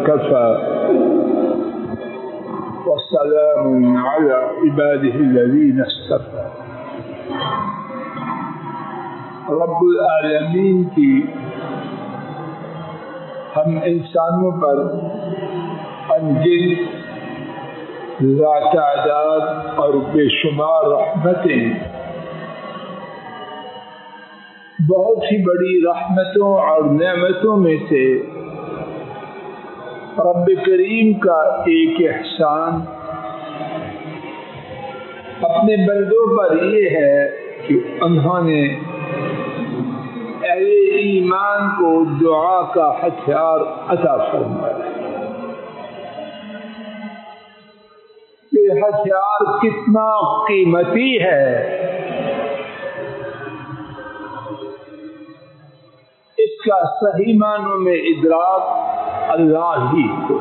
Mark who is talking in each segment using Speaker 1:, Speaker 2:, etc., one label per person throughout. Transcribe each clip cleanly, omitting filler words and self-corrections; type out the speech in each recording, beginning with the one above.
Speaker 1: وكفى والسلام على عباده الذين اصطفى. رب العالمین کی ہم انسانوں پر انگن ذات تعداد اور بے شمار رحمتیں، بہت ہی بڑی رحمتوں اور نعمتوں میں سے رب کریم کا ایک احسان اپنے بندوں پر یہ ہے کہ انہوں نے اہل ایمان کو دعا کا ہتھیار عطا فرمایا. یہ ہتھیار کتنا قیمتی ہے اس کا صحیح معنوں میں ادراک اللہ ہی کو.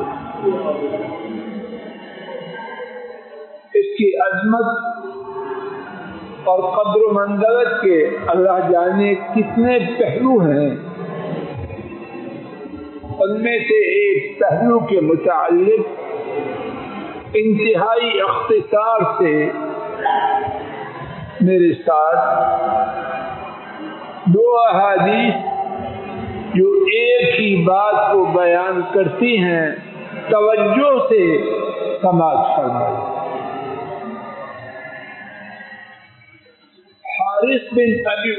Speaker 1: اس کی عظمت اور قدر و منزلت کے اللہ جانے کتنے پہلو ہیں. ان میں سے ایک پہلو کے متعلق انتہائی اختصار سے میرے ساتھ دو احادیث جو ایک ہی بات کو بیان کرتی ہیں توجہ سے سماعت فرمائیں. حارث بن ابی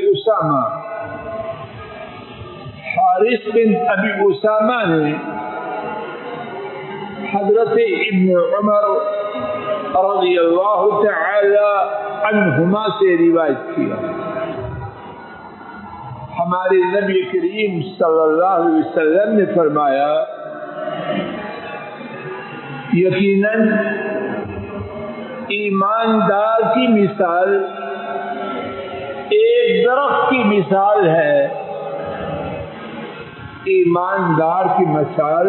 Speaker 1: اسامہ نے حضرت ابن عمر رضی اللہ تعالی عنہما سے روایت کیا. ہمارے نبی کریم صلی اللہ علیہ وسلم نے فرمایا یقیناً ایماندار کی مثال ایک درخت کی مثال ہے. ایماندار کی مثال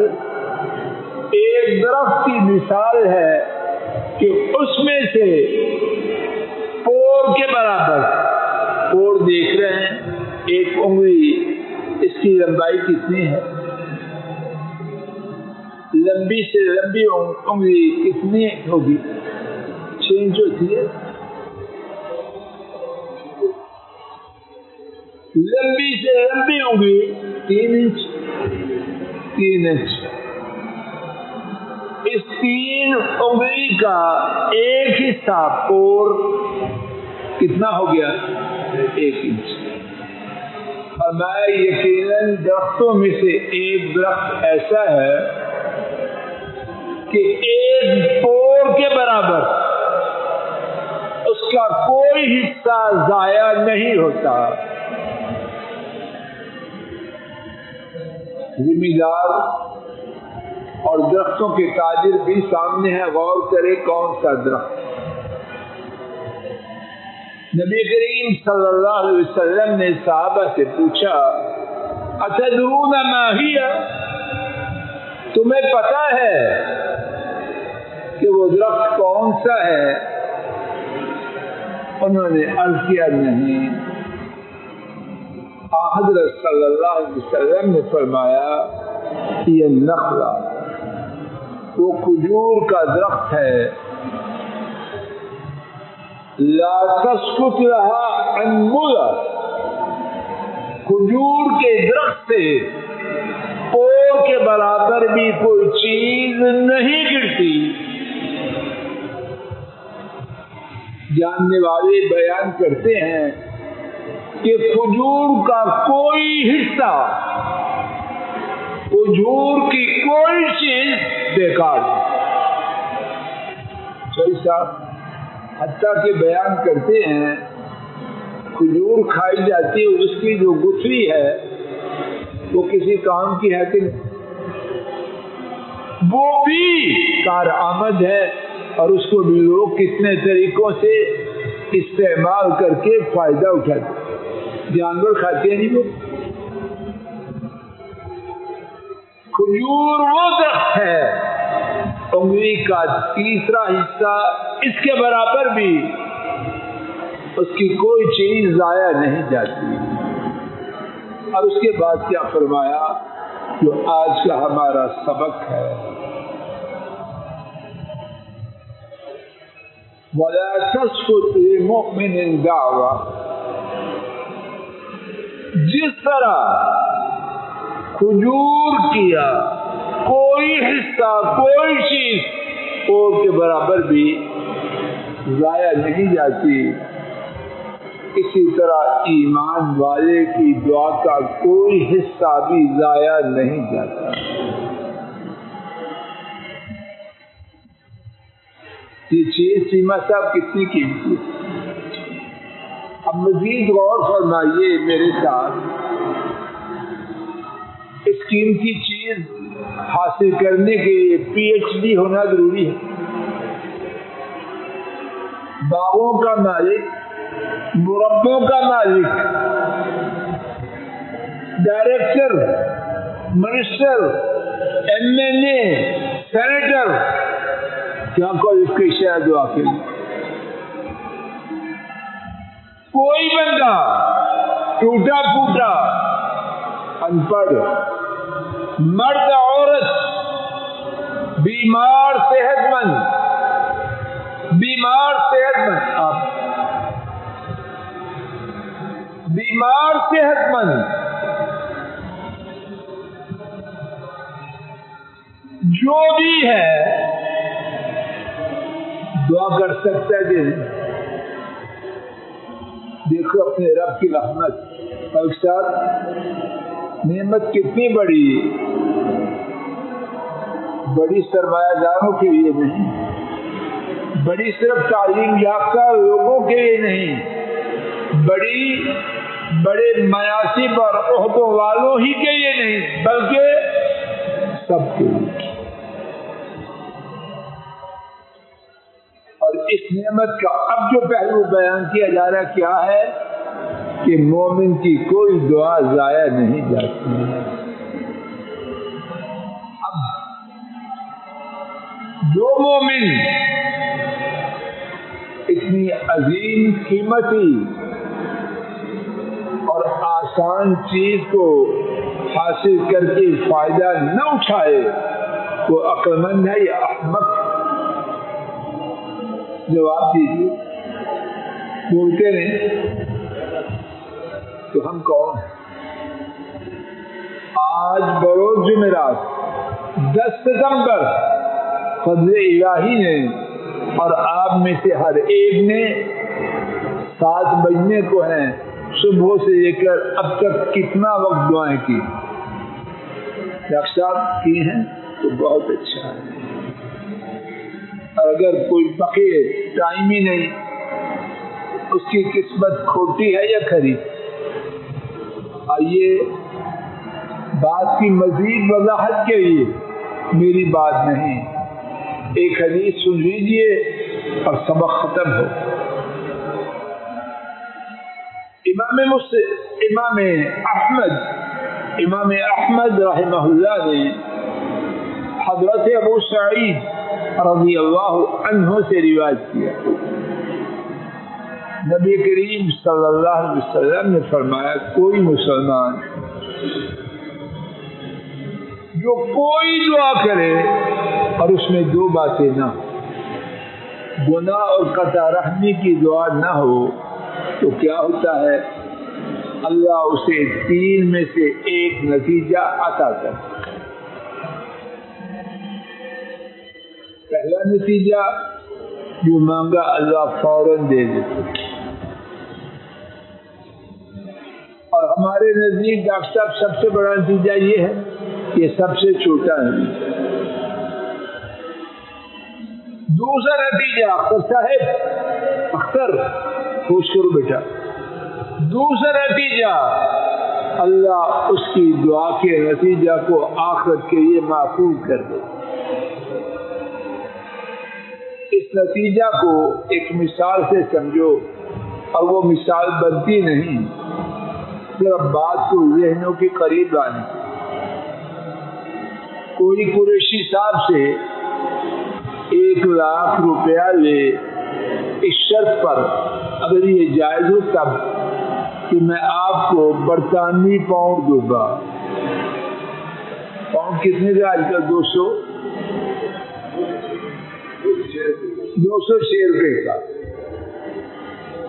Speaker 1: ایک درخت کی مثال ہے کہ اس میں سے پور کے برابر، پور دیکھ رہے ہیں ایک انگلی، اس کی لمبائی کتنی ہے؟ لمبی سے لمبی انگلی کتنی ہوگی؟ 6 انچ ہوتی ہے. لمبی سے لمبی انگلی 3 انچ. اس 3 انگلی کا ایک حصہ پور کتنا ہو گیا؟ 1 انچ. اور میں یقیناً درختوں میں سے ایک درخت ایسا ہے کہ ایک پور کے برابر اس کا کوئی حصہ ضائع نہیں ہوتا. زمیندار اور درختوں کے تاجر بھی سامنے ہیں، غور کرے کون سا درخت. نبی کریم صلی اللہ علیہ وسلم نے صحابہ سے پوچھا اتدرون ما ہی، تمہیں پتا ہے کہ وہ درخت کون سا ہے؟ انہوں نے عرض کیا نہیں. حضرت صلی اللہ علیہ وسلم نے فرمایا یہ نخلا، وہ کھجور کا درخت ہے، لا تسقط لها انملہ، کھجور کے درخت سے پور کے برابر بھی کوئی چیز نہیں گرتی. جاننے والے بیان کرتے ہیں کہ کھجور کا کوئی حصہ، کھجور کی کوئی چیز بیکار نہیں. صحیح صاحب حتیٰ کہ بیان کرتے ہیں کھجور کھائی جاتی ہے، اس کی جو گٹھلی ہے وہ کسی کام کی ہے کہ وہ بھی کارآمد ہے، اور اس کو بھی لوگ کتنے طریقوں سے استعمال کر کے فائدہ اٹھاتے. جانور کھاتے ہیں نہیں وہ. کھجور وہ درخت ہے انگلی کا تیسرا حصہ اس کے برابر بھی اس کی کوئی چیز ضائع نہیں جاتی. اور اس کے بعد کیا فرمایا جو آج کا ہمارا سبق ہے. وَلَا تَسْقُطْ لِمُؤْمِنٍ دَعْوَةً، جس طرح کھجور کیا کوئی حصہ کوئی چیز اور کے برابر بھی ضائع نہیں جاتی، اسی طرح ایمان والے کی دعا کا کوئی حصہ بھی ضائع نہیں جاتا. یہ چیز سیما صاحب کتنی قیمتی ہے. اب مزید غور فرمائیے میرے ساتھ. اس قیمتی چیز حاصل کرنے کے لیے PhD ہونا ضروری ہے. باغوں کا مالک، مربوں کا مالک، ڈائریکٹر، منسٹر، MLA، سینیٹر، کیا کوالیفکیشن ہے دعا کے لیے؟ کوئی بندہ ٹوٹا پھوٹا، ان پڑھ، مرد عورت، بیمار صحت مند، آپ بیمار صحت مند جو بھی ہے دعا کر سکتا ہے کہ دیکھو اپنے رب کی رحمت اور ساتھ نعمت کتنی بڑی سرمایہ داروں کے لیے نہیں، بڑی صرف تعلیم یافتہ لوگوں کے لیے نہیں، بڑے مناصب اور عہدوں والوں ہی کے لیے نہیں، بلکہ سب کے لیے. اور اس نعمت کا اب جو پہلو بیان کیا جا رہا کیا ہے کہ مومن کی کوئی دعا ضائع نہیں جاتی. اب جو مومن اتنی عظیم قیمتی اور آسان چیز کو حاصل کر کے فائدہ نہ اٹھائے وہ عقل مند ہے یا احمق؟ جواب دیجیے. بولتے نہیں تو ہم کون ہیں؟ آج بروز جمعرات 10 ستمبر فضل الہی نے اور آپ میں سے ہر ایک نے 7 بجنے کو ہیں صبح سے لے کر اب تک کتنا وقت دعائیں کی؟ ڈاکٹر صاحب کی ہیں تو بہت اچھا ہے. اور اگر کوئی بقیہ ٹائم ہی نہیں، اس کی قسمت کھوٹی ہے یا کھری؟ آئیے بات کی مزید وضاحت کے لیے، میری بات نہیں، ایک حدیث سن لیجیے اور سبق ختم ہو. امام احمد رحمہ اللہ نے حضرت ابو سعید رضی اللہ عنہ سے روایت کیا، نبی کریم صلی اللہ علیہ وسلم نے فرمایا کوئی مسلمان جو کوئی دعا کرے اور اس میں 2 باتیں نہ ہو، گناہ اور قطع رحمی کی دعا نہ ہو، تو کیا ہوتا ہے؟ اللہ اسے 3 میں سے 1 نتیجہ عطا کرتا ہے. پہلا نتیجہ جو مانگا اللہ فوراً دے دیتے، اور ہمارے نزدیک ڈاکٹر صاحب سب سے بڑا نتیجہ یہ ہے، یہ سب سے چھوٹا ہے. دوسرا نتیجہ اختر صاحب، اختر خوش کرو بیٹا، دوسرا نتیجہ اللہ اس کی دعا کے نتیجہ کو آخرت کے لیے محفوظ کر دے. اس نتیجہ کو ایک مثال سے سمجھو، اور وہ مثال بنتی نہیں، صرف بات کو ذہنوں کے قریب لانے. کوئی قریشی صاحب سے 1 لاکھ روپیہ لے اس شرط پر، اگر یہ جائز ہو تب، کہ میں آپ کو برطانوی پاؤنڈ دوں گا. پاؤنڈ کتنے کا آج کل؟ 206 روپے کا.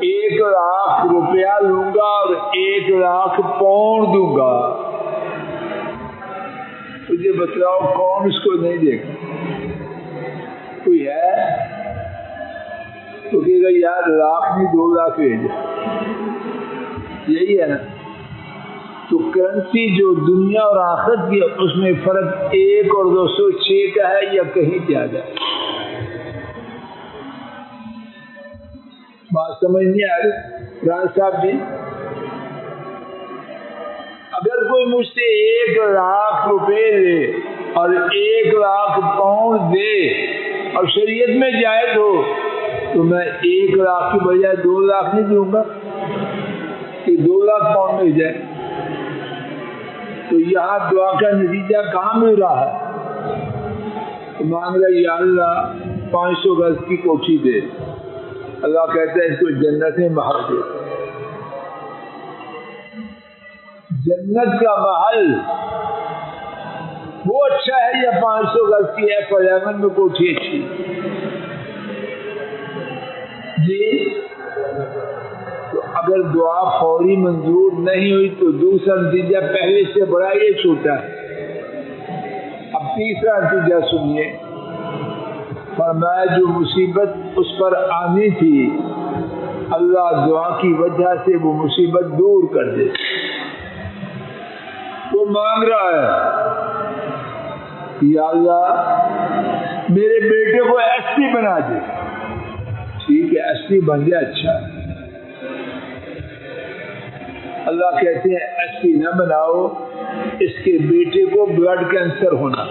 Speaker 1: 1,00,000 روپیہ لوں گا اور 1,00,000 پاؤنڈ دوں گا. مجھے بتلاؤ کون اس کو نہیں دے گا؟ کوئی ہے تو کہے گا یار 1,00,000 نہیں 2,00,000 بھیج. یہی ہے نا. تو کرنسی جو دنیا اور آخرت کی اس میں فرق 1 اور 206 کا ہے یا کہیں زیادہ؟ بات سمجھ نہیں آ رہی راج صاحب جی؟ اگر کوئی مجھ سے 1,00,000 روپے لے اور 1,00,000 پاؤنڈ دے اور شریعت میں جائز ہو تو میں 1,00,000 کی بجائے 2,00,000 نہیں دوں گا کہ 2,00,000 پاؤنڈ مل جائے. تو یہاں دعا کا نتیجہ کہاں مل رہا ہے؟ مانگ رہا یا اللہ 500 گز کی کوٹھی دے. اللہ کہتا ہے اس کو جنت میں محل دے. جنت کا محل وہ اچھا ہے یا 500 گز کی ہے پریمن میں کوٹھی اچھی جی؟ تو اگر دعا فوری منظور نہیں ہوئی تو دوسرا نتیجہ پہلے سے بڑا یہ چھوٹا ہے. اب تیسرا نتیجہ سنیے. فرمایا جو مصیبت اس پر آنی تھی اللہ دعا کی وجہ سے وہ مصیبت دور کر دے. وہ مانگ رہا ہے یا اللہ میرے بیٹے کو ایس پی بنا دے. ٹھیک ہے ایس پی بن جائے اچھا. اللہ کہتے ہیں ایس پی نہ بناؤ اس کے بیٹے کو بلڈ کینسر ہونا.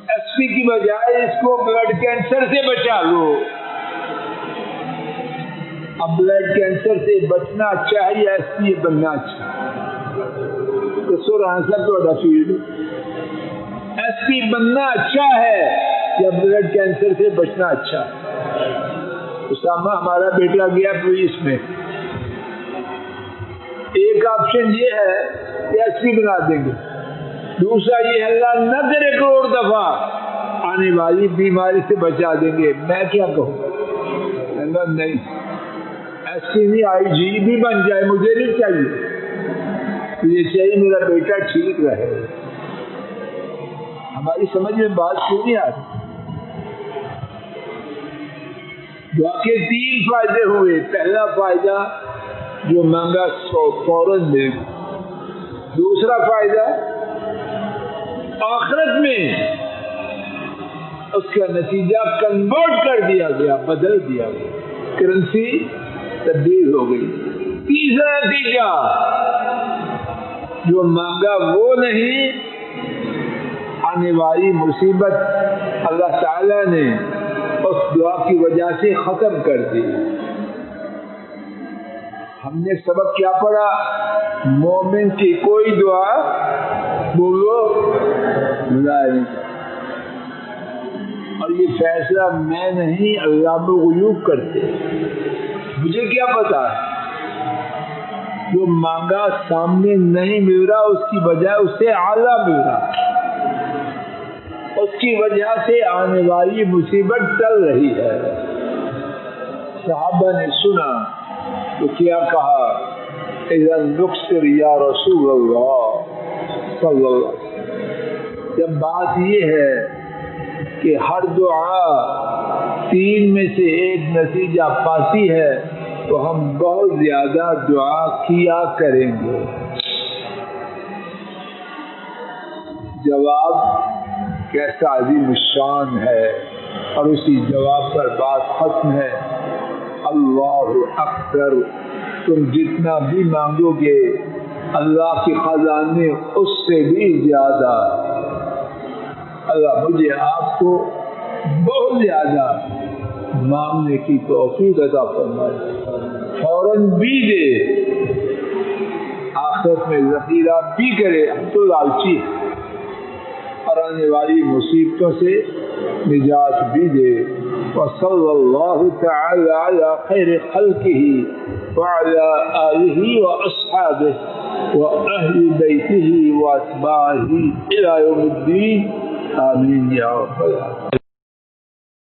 Speaker 1: ایس پی کی بجائے اس کو بلڈ کینسر سے بچا لو. اب بلڈ کینسر سے بچنا اچھا ہے یا ایس پی بننا اچھا ہے؟ تو سر آنسر تو فیلڈ ایس پی بننا اچھا ہے یا بلڈ کینسر سے بچنا اچھا ہے؟ اسامہ ہمارا بیٹا گیا پولیس میں. ایک آپشن یہ ہے کہ ایس پی بنا دیں گے. دوسرا یہ اللہ نہ کرے کروڑ دفعہ آنے والی بیماری سے بچا دیں گے. میں کیا کہوں؟ اللہ نہیں ایس پی نہیں آئی جی بھی بن جائے مجھے نہیں چاہیے. یہ چاہیے میرا بیٹا ٹھیک رہے. ہماری سمجھ میں بات کیوں نہیں آ رہی؟ دعا کے 3 فائدے ہوئے. پہلا فائدہ جو مانگا فوراً مل. دوسرا فائدہ آخرت میں اس کا نتیجہ کنورٹ کر دیا گیا بدل دیا گیا کرنسی تبدیل ہو گئی. تیسرا نتیجہ جو مانگا وہ نہیں آنے والی مصیبت اللہ تعالی نے اس دعا کی وجہ سے ختم کر دی. ہم نے سبق کیا پڑھا؟ مومن کی کوئی دعا بولو نہیں. اور یہ فیصلہ میں نہیں علامہ الغیوب کرتے. مجھے کیا پتا جو مانگا سامنے نہیں مل رہا اس کی بجائے اس سے اعلیٰ مل رہا. اس کی وجہ سے آنے والی مصیبت ٹل رہی ہے. صحابہ نے سنا تو کیا کہا؟ اذا نکسر یا رسول اللہ صلی اللہ علیہ وسلم. جب بات یہ ہے کہ ہر دعا 3 میں سے ایک نتیجہ پاتی ہے تو ہم بہت زیادہ دعا کیا کریں گے. جواب کیسا عظیم الشان ہے اور اسی جواب پر بات ختم ہے. اللہ اکبر. تم جتنا بھی مانگو گے اللہ کے خزانے اس سے بھی زیادہ. اللہ مجھے آپ کو بہت زیادہ مانگنے کی توفیق عطا فرمائے. فوراً بھی دے آخرت میں ذخیرہ بھی کرے. ہم تو لالچی ہیں. اور آنے والی مصیبتوں سے نجات بھی دے. وصلی اللہ تعالی علی خیر خلقہ وعلى آله وأصحابه وأهل بيته وأتباعه إلى يوم الدين آمين يا رب العالمين.